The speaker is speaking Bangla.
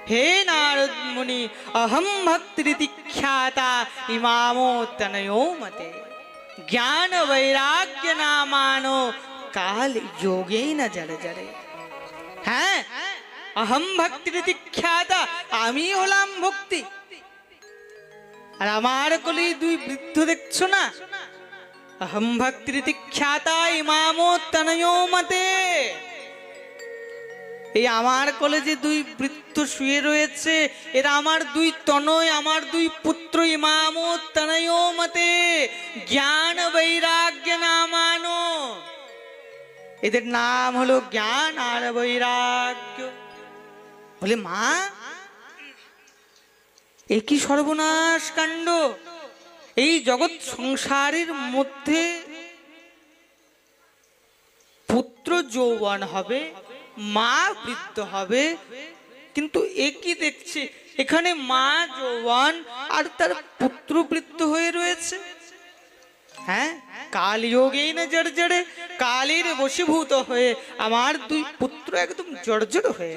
हे नारद मुनि अहम भक्ति ख्याता इमामो तनयो मते ज्ञान वैराग्य नामानो काल योगे न जड़ जड़े। হ্যাঁ अहम भक्ति ख्याता আমি হলাম ভক্তি। আর আমার কোলে দুই বৃদ্ধ দেখছো না, अहम भक्ति ख्याता इमामो तनयो मते। এই আমার কোলে যে দুই বৃদ্ধ শুয়ে রয়েছে এরা আমার দুই তনয়, আমার দুই পুত্র। ইমামো তনয়ো মতে জ্ঞান বৈরাগ্য নামানো, এদের নাম হলো জ্ঞান আর বৈরাগ্য। বলে মা এ কি সর্বনাশ কাণ্ড! এই জগৎ সংসারের মধ্যে পুত্র যৌবন হবে, মা বৃদ্ধ হবে, কিন্তু একই দেখছি এখানে মা যৌবন আর তার পুত্র বৃদ্ধ হয়ে রয়েছে। হ্যাঁ কাল যোগে না জড় জড়ে, কালের বশীভূত হয়ে আমার দুই পুত্র একদম জড়জড় হয়ে